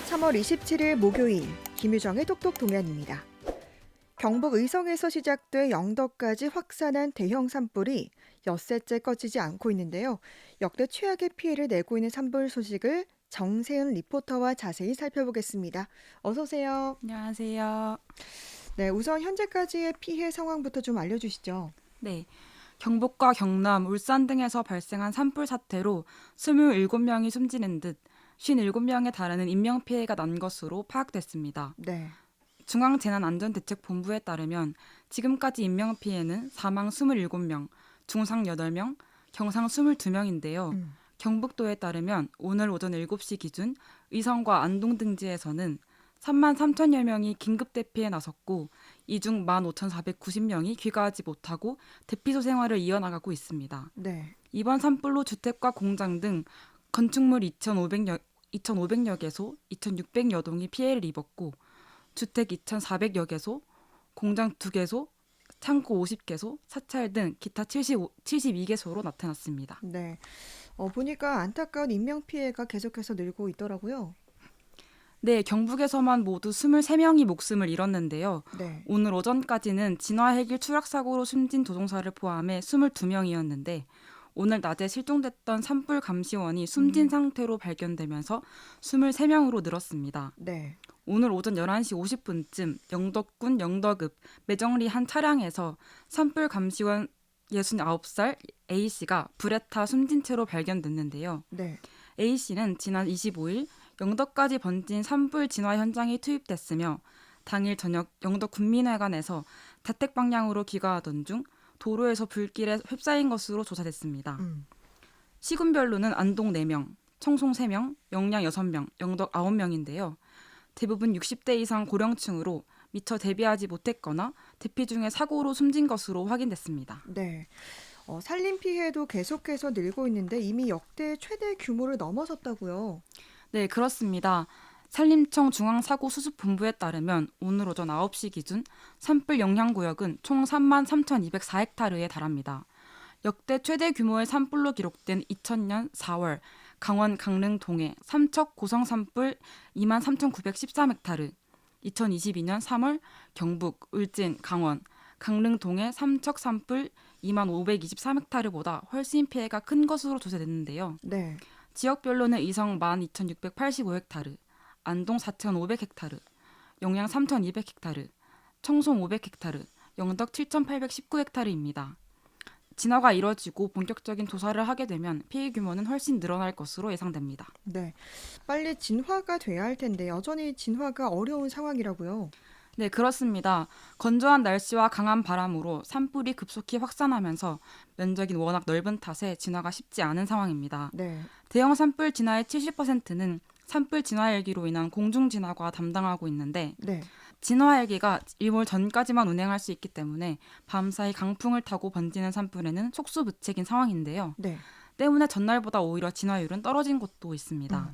3월 27일 목요일 김유정의 똑똑 동안입니다. 경북 의성에서 시작돼 영덕까지 확산한 대형 산불이 엿새째 꺼지지 않고 있는데요. 역대 최악의 피해를 내고 있는 산불 소식을 정세은 리포터와 자세히 살펴보겠습니다. 어서 오세요. 안녕하세요. 네, 우선 현재까지의 피해 상황부터 좀 알려주시죠. 네, 경북과 경남, 울산 등에서 발생한 산불 사태로 27명이 숨지는 듯 57명에 달하는 인명피해가 난 것으로 파악됐습니다. 네. 중앙재난안전대책본부에 따르면 지금까지 인명피해는 사망 27명, 중상 8명, 경상 22명인데요. 경북도에 따르면 오늘 오전 7시 기준 의성과 안동 등지에서는 3만 3천여 명이 긴급 대피에 나섰고 이 중 15,490명이 귀가하지 못하고 대피소 생활을 이어나가고 있습니다. 네. 이번 산불로 주택과 공장 등 건축물 2,500여 개소, 2,600여 동이 피해를 입었고 주택 2,400여 개소, 공장 2개소, 창고 50개소, 사찰 등 기타 72개소로 나타났습니다. 네. 보니까 안타까운 인명피해가 계속해서 늘고 있더라고요. 네, 경북에서만 모두 23명이 목숨을 잃었는데요. 네. 오늘 오전까지는 진화 헬기 추락 사고로 숨진 조종사를 포함해 22명이었는데 오늘 낮에 실종됐던 산불 감시원이 숨진 상태로 발견되면서 23명으로 늘었습니다. 네. 오늘 오전 11시 50분쯤 영덕군 영덕읍 매정리 한 차량에서 산불 감시원 69살 A씨가 불에 타 숨진 채로 발견됐는데요. 네. A씨는 지난 25일 영덕까지 번진 산불 진화 현장에 투입됐으며 당일 저녁 영덕군민회관에서 자택 방향으로 귀가하던 중 도로에서 불길에 휩싸인 것으로 조사됐습니다. 시군별로는 안동 4명, 청송 3명, 영양 6명, 영덕 9명인데요. 대부분 60대 이상 고령층으로 미처 대비하지 못했거나 대피 중에 사고로 숨진 것으로 확인됐습니다. 네. 산림 피해도 계속해서 늘고 있는데 이미 역대 최대 규모를 넘어섰다고요. 네, 그렇습니다. 산림청 중앙사고수습본부에 따르면 오늘 오전 9시 기준 산불 영향구역은 총 3만 3,204헥타르에 달합니다. 역대 최대 규모의 산불로 기록된 2000년 4월 강원 강릉동해 삼척 고성 산불 2만 3,913헥타르, 2022년 3월 경북, 울진, 강원, 강릉동해 삼척 산불 2만 523헥타르보다 훨씬 피해가 큰 것으로 조사됐는데요. 네. 지역별로는 의성 12,685헥타르, 안동 4,500헥타르, 영양 3,200헥타르, 청송 500헥타르, 영덕 7,819헥타르입니다. 진화가 이뤄지고 본격적인 조사를 하게 되면 피해 규모는 훨씬 늘어날 것으로 예상됩니다. 네. 빨리 진화가 돼야 할 텐데 여전히 진화가 어려운 상황이라고요. 네, 그렇습니다. 건조한 날씨와 강한 바람으로 산불이 급속히 확산하면서 면적이 워낙 넓은 탓에 진화가 쉽지 않은 상황입니다. 네. 대형 산불 진화의 70%는 산불 진화 헬기로 인한 공중 진화가 담당하고 있는데 네. 진화 헬기가 일몰 전까지만 운행할 수 있기 때문에 밤사이 강풍을 타고 번지는 산불에는 속수무책인 상황인데요. 네. 때문에 전날보다 오히려 진화율은 떨어진 곳도 있습니다.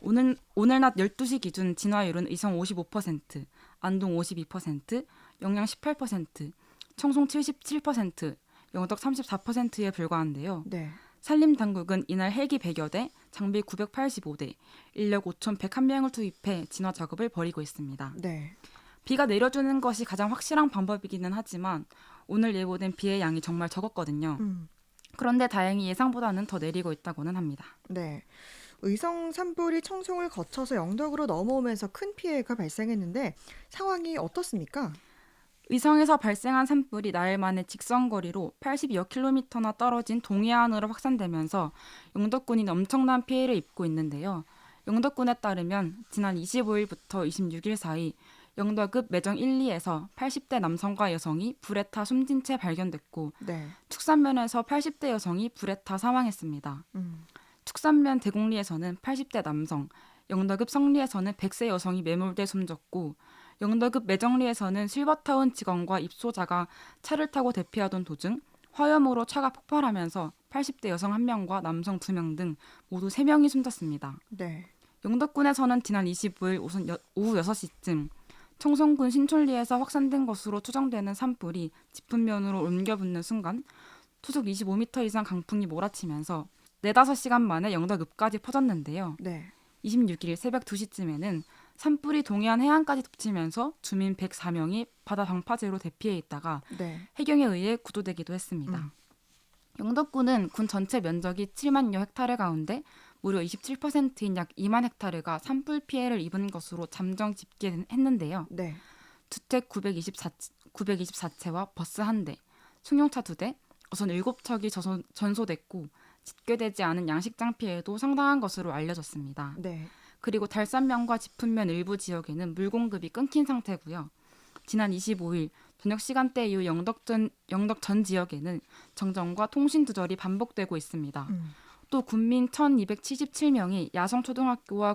오늘 낮 12시 기준 진화율은 의성 55%, 안동 52%, 영양 18%, 청송 77%, 영덕 34%에 불과한데요. 네. 산림당국은 이날 헬기 100여 대, 장비 985대, 인력 5,101명을 투입해 진화 작업을 벌이고 있습니다. 네. 비가 내려주는 것이 가장 확실한 방법이기는 하지만 오늘 예보된 비의 양이 정말 적었거든요. 그런데 다행히 예상보다는 더 내리고 있다고는 합니다. 네. 의성 산불이 청송을 거쳐서 영덕으로 넘어오면서 큰 피해가 발생했는데 상황이 어떻습니까? 의성에서 발생한 산불이 나흘 만에 직선거리로 82여 킬로미터나 떨어진 동해안으로 확산되면서 영덕군이 엄청난 피해를 입고 있는데요. 영덕군에 따르면 지난 25일부터 26일 사이 영덕읍 매정 1, 2에서 80대 남성과 여성이 불에 타 숨진 채 발견됐고 네. 축산면에서 80대 여성이 불에 타 사망했습니다. 축산면 대곡리에서는 80대 남성, 영덕읍 성리에서는 100세 여성이 매몰돼 숨졌고 영덕읍 매정리에서는 실버타운 직원과 입소자가 차를 타고 대피하던 도중 화염으로 차가 폭발하면서 80대 여성 1명과 남성 2명 등 모두 3명이 숨졌습니다. 네. 영덕군에서는 지난 25일 오후 6시쯤 청송군 신촌리에서 확산된 것으로 추정되는 산불이 지풍면으로 옮겨 붙는 순간 초속 25m 이상 강풍이 몰아치면서 4-5시간 만에 영덕읍까지 퍼졌는데요. 네. 26일 새벽 2시쯤에는 산불이 동해안 해안까지 덮치면서 주민 104명이 바다 방파제로 대피해 있다가 네. 해경에 의해 구조되기도 했습니다. 영덕군은 군 전체 면적이 7만여 헥타르 가운데 무려 27%인 약 2만 헥타르가 산불 피해를 입은 것으로 잠정 집계했는데요. 네. 주택 924채와 버스 1대, 승용차 2대, 어선 7척이 전소됐고 집계되지 않은 양식장 피해도 상당한 것으로 알려졌습니다. 네. 그리고 달산면과 지품면 일부 지역에는 물 공급이 끊긴 상태고요. 지난 25일 저녁 시간대 이후 영덕 전 지역에는 정전과 통신 두절이 반복되고 있습니다. 또 군민 1,277명이 야성초등학교와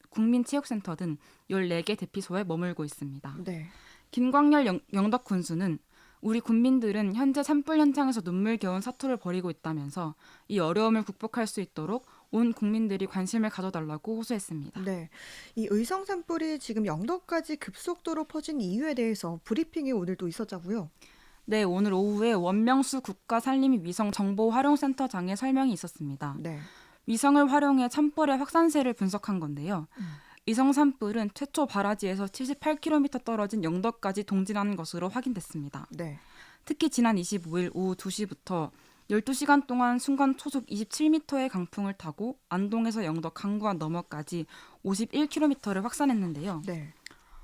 국민체육센터 등 14개 대피소에 머물고 있습니다. 네. 김광열 영덕 군수는 우리 군민들은 현재 산불 현장에서 눈물겨운 사투를 벌이고 있다면서 이 어려움을 극복할 수 있도록 온 국민들이 관심을 가져달라고 호소했습니다. 네. 이 의성 산불이 지금 영덕까지 급속도로 퍼진 이유에 대해서 브리핑이 오늘 또 있었자고요. 네, 오늘 오후에 원명수 국가산림위성정보활용센터장에 설명이 있었습니다. 네. 위성을 활용해 산불의 확산세를 분석한 건데요. 의성 산불은 최초 발화지에서 78km 떨어진 영덕까지 동진한 것으로 확인됐습니다. 네. 특히 지난 25일 오후 2시부터 12시간 동안 순간 초속 27m의 강풍을 타고 안동에서 영덕 강구안 너머까지 51km를 확산했는데요. 네.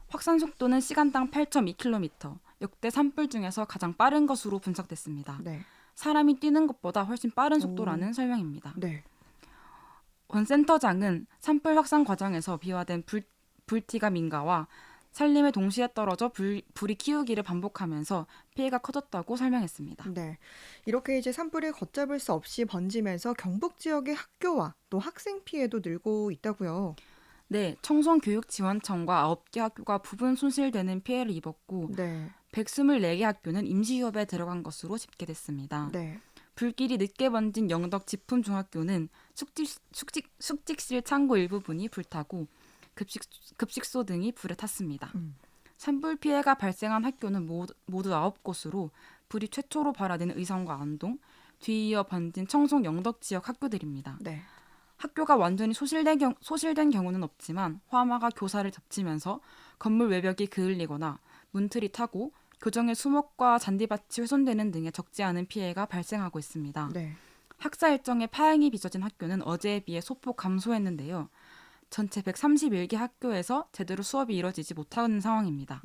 확산 속도는 시간당 8.2km, 역대 산불 중에서 가장 빠른 것으로 분석됐습니다. 네. 사람이 뛰는 것보다 훨씬 빠른 오. 속도라는 설명입니다. 네. 원 센터장은 산불 확산 과정에서 비화된 불티가 민가와 산림에 동시에 떨어져 불이 키우기를 반복하면서 피해가 커졌다고 설명했습니다. 네. 이렇게 이제 산불이 걷잡을 수 없이 번지면서 경북 지역의 학교와 또 학생 피해도 늘고 있다고요. 네, 청송교육지원청과 9개 학교가 부분 손실되는 피해를 입었고 네. 124개 학교는 임시휴업에 들어간 것으로 집계됐습니다. 네. 불길이 늦게 번진 영덕 지품중학교는 숙직실 창고 일부분이 불타고 급식소 등이 불에 탔습니다. 산불 피해가 발생한 학교는 모두 9곳으로 불이 최초로 발화된 의성과 안동, 뒤이어 번진 청송 영덕 지역 학교들입니다. 네. 학교가 완전히 소실된 경우는 없지만 화마가 교사를 덮치면서 건물 외벽이 그을리거나 문틀이 타고 교정의 수목과 잔디밭이 훼손되는 등의 적지 않은 피해가 발생하고 있습니다. 네. 학사 일정에 파행이 빚어진 학교는 어제에 비해 소폭 감소했는데요. 전체 131개 학교에서 제대로 수업이 이뤄지지 못하는 상황입니다.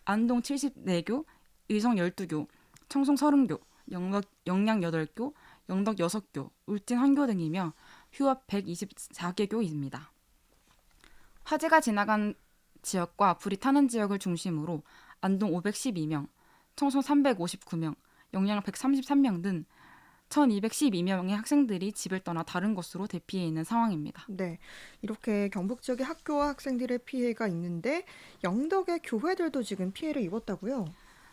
안동 74교, 의성 12교, 청송 30교, 영양 8교, 영덕 6교, 울진 1교 등이며 휴업 124개교입니다. 화재가 지나간 지역과 불이 타는 지역을 중심으로 안동 512명, 청송 359명, 영양 133명 등 1,212명의 학생들이 집을 떠나 다른 곳으로 대피해 있는 상황입니다. 네. 이렇게 경북 지역의 학교와 학생들의 피해가 있는데 영덕의 교회들도 지금 피해를 입었다고요.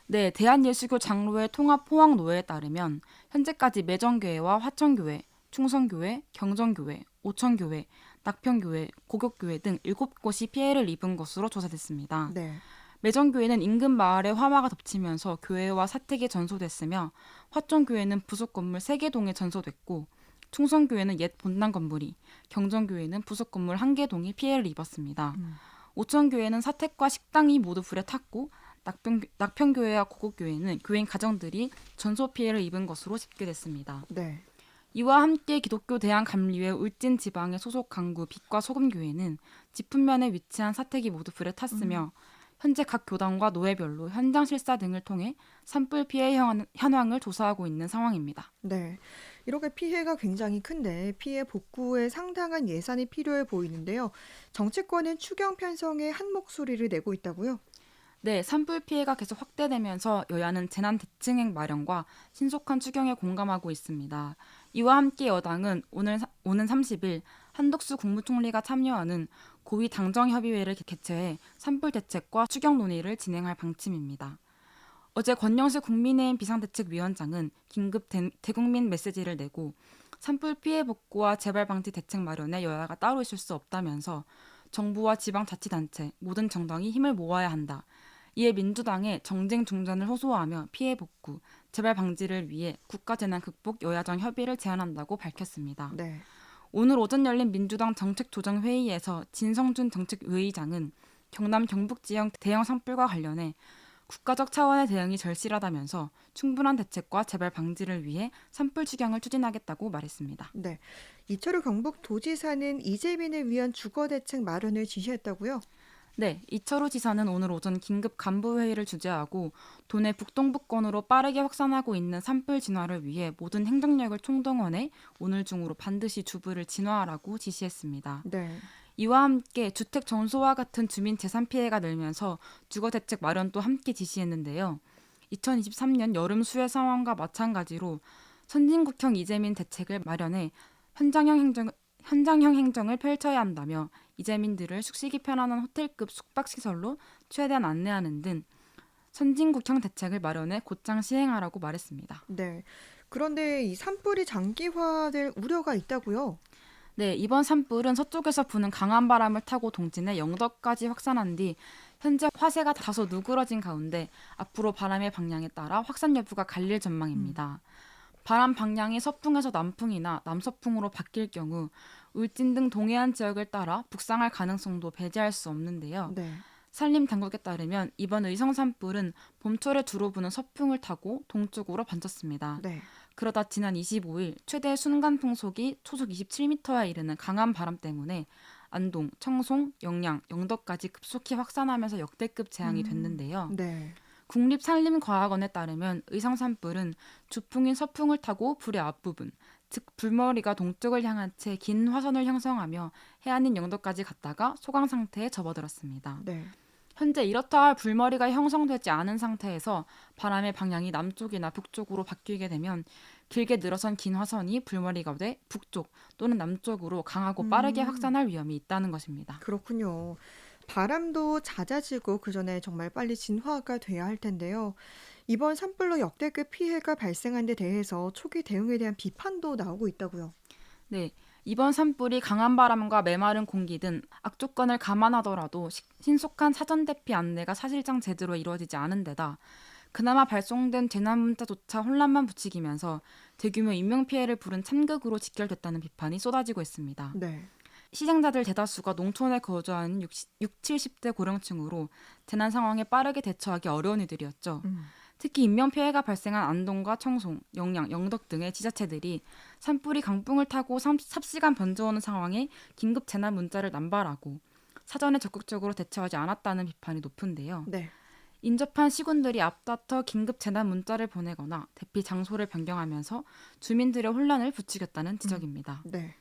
네, 대한예수교 장로회 통합포항노회에 따르면 현재까지 매정교회와 화천교회, 충성교회, 경정교회, 오천교회, 낙평교회, 고격교회 등 7곳이 피해를 입은 것으로 조사됐습니다. 네. 매정교회는 인근 마을에 화마가 덮치면서 교회와 사택이 전소됐으며 화천교회는 부속 건물 3개 동에 전소됐고 충성교회는 옛 본당 건물이, 경정교회는 부속 건물 1개 동이 피해를 입었습니다. 오천교회는 사택과 식당이 모두 불에 탔고 낙평교회와 고곡교회는 교인 가정들이 전소 피해를 입은 것으로 집계됐습니다. 네. 이와 함께 기독교 대한감리회 울진 지방의 소속 강구 빛과 소금교회는 지품면에 위치한 사택이 모두 불에 탔으며 현재 각 교단과 노회별로 현장 실사 등을 통해 산불 피해 현황을 조사하고 있는 상황입니다. 네. 이렇게 피해가 굉장히 큰데 피해 복구에 상당한 예산이 필요해 보이는데요. 정치권은 추경 편성에 한 목소리를 내고 있다고요? 네, 산불 피해가 계속 확대되면서 여야는 재난 대책액 마련과 신속한 추경에 공감하고 있습니다. 이와 함께 여당은 오는 30일 한덕수 국무총리가 참여하는 고위 당정협의회를 개최해 산불 대책과 추경 논의를 진행할 방침입니다. 어제 권영세 국민의힘 비상대책위원장은 긴급 대국민 메시지를 내고 산불 피해 복구와 재발 방지 대책 마련에 여야가 따로 있을 수 없다면서 정부와 지방자치단체, 모든 정당이 힘을 모아야 한다. 이에 민주당의 정쟁 중단을 호소하며 피해 복구, 재발 방지를 위해 국가재난 극복 여야정 협의를 제안한다고 밝혔습니다. 네. 오늘 오전 열린 민주당 정책조정회의에서 진성준 정책위의장은 경남 경북 지역 대형 산불과 관련해 국가적 차원의 대응이 절실하다면서 충분한 대책과 재발 방지를 위해 산불 추경을 추진하겠다고 말했습니다. 네. 이철우 경북도지사는 이재민을 위한 주거대책 마련을 지시했다고요? 네, 이철우 지사는 오늘 오전 긴급 간부회의를 주재하고 도내 북동부권으로 빠르게 확산하고 있는 산불 진화를 위해 모든 행정력을 총동원해 오늘 중으로 반드시 주부를 진화하라고 지시했습니다. 네. 이와 함께 주택 전소와 같은 주민 재산 피해가 늘면서 주거 대책 마련도 함께 지시했는데요. 2023년 여름 수해 상황과 마찬가지로 선진국형 이재민 대책을 마련해 현장형 행정을 펼쳐야 한다며 이재민들을 숙식이 편안한 호텔급 숙박시설로 최대한 안내하는 등 선진국형 대책을 마련해 곧장 시행하라고 말했습니다. 네. 그런데 이 산불이 장기화될 우려가 있다고요? 네, 이번 산불은 서쪽에서 부는 강한 바람을 타고 동진해 영덕까지 확산한 뒤 현재 화세가 다소 누그러진 가운데 앞으로 바람의 방향에 따라 확산 여부가 갈릴 전망입니다. 바람 방향이 서풍에서 남풍이나 남서풍으로 바뀔 경우 울진 등 동해안 지역을 따라 북상할 가능성도 배제할 수 없는데요. 네. 산림당국에 따르면 이번 의성 산불은 봄철에 주로 부는 서풍을 타고 동쪽으로 번졌습니다. 네. 그러다 지난 25일 최대 순간 풍속이 초속 27m에 이르는 강한 바람 때문에 안동, 청송, 영양, 영덕까지 급속히 확산하면서 역대급 재앙이 됐는데요. 네. 국립산림과학원에 따르면 의성 산불은 주풍인 서풍을 타고 불의 앞부분, 즉 불머리가 동쪽을 향한 채 긴 화선을 형성하며 해안인 영덕까지 갔다가 소강 상태에 접어들었습니다. 네. 현재 이렇다 할 불머리가 형성되지 않은 상태에서 바람의 방향이 남쪽이나 북쪽으로 바뀌게 되면 길게 늘어선 긴 화선이 불머리가 돼 북쪽 또는 남쪽으로 강하고 빠르게 확산할 위험이 있다는 것입니다. 그렇군요. 바람도 잦아지고 그 전에 정말 빨리 진화가 돼야 할 텐데요. 이번 산불로 역대급 피해가 발생한 데 대해서 초기 대응에 대한 비판도 나오고 있다고요. 네, 이번 산불이 강한 바람과 메마른 공기 등 악조건을 감안하더라도 신속한 사전 대피 안내가 사실상 제대로 이루어지지 않은 데다 그나마 발송된 재난 문자조차 혼란만 부추기면서 대규모 인명피해를 부른 참극으로 직결됐다는 비판이 쏟아지고 있습니다. 네. 시생자들 대다수가 농촌에 거주하는 70대 고령층으로 재난 상황에 빠르게 대처하기 어려운 이들이었죠. 특히 인명피해가 발생한 안동과 청송, 영양, 영덕 등의 지자체들이 산불이 강풍을 타고 삽시간 번져오는 상황에 긴급 재난 문자를 남발하고 사전에 적극적으로 대처하지 않았다는 비판이 높은데요. 네. 인접한 시군들이 앞다퉈 긴급 재난 문자를 보내거나 대피 장소를 변경하면서 주민들의 혼란을 부추겼다는 지적입니다. 네.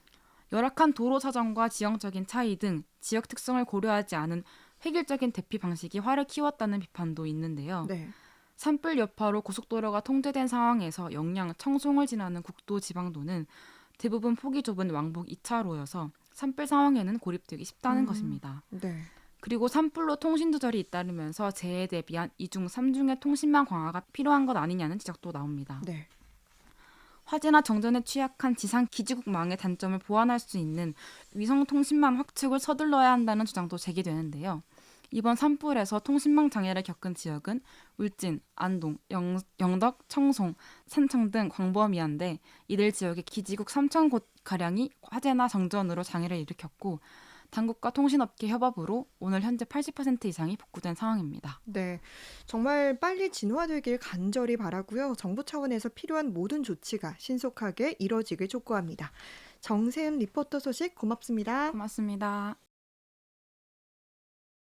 열악한 도로 사정과 지형적인 차이 등 지역 특성을 고려하지 않은 획일적인 대피 방식이 화를 키웠다는 비판도 있는데요. 네. 산불 여파로 고속도로가 통제된 상황에서 영양, 청송을 지나는 국도 지방도는 대부분 폭이 좁은 왕복 2차로여서 산불 상황에는 고립되기 쉽다는 것입니다. 네. 그리고 산불로 통신 두절이 잇따르면서 재해에 대비한 2중, 3중의 통신망 강화가 필요한 것 아니냐는 지적도 나옵니다. 네. 화재나 정전에 취약한 지상 기지국망의 단점을 보완할 수 있는 위성 통신망 확충을 서둘러야 한다는 주장도 제기되는데요. 이번 산불에서 통신망 장애를 겪은 지역은 울진, 안동, 영덕, 청송, 산청 등 광범위한데 이들 지역의 기지국 3천 곳가량이 화재나 정전으로 장애를 일으켰고 당국과 통신업계 협업으로 오늘 현재 80% 이상이 복구된 상황입니다. 네. 정말 빨리 진화되길 간절히 바라고요. 정부 차원에서 필요한 모든 조치가 신속하게 이뤄지길 촉구합니다. 정세은 리포터 소식 고맙습니다. 고맙습니다.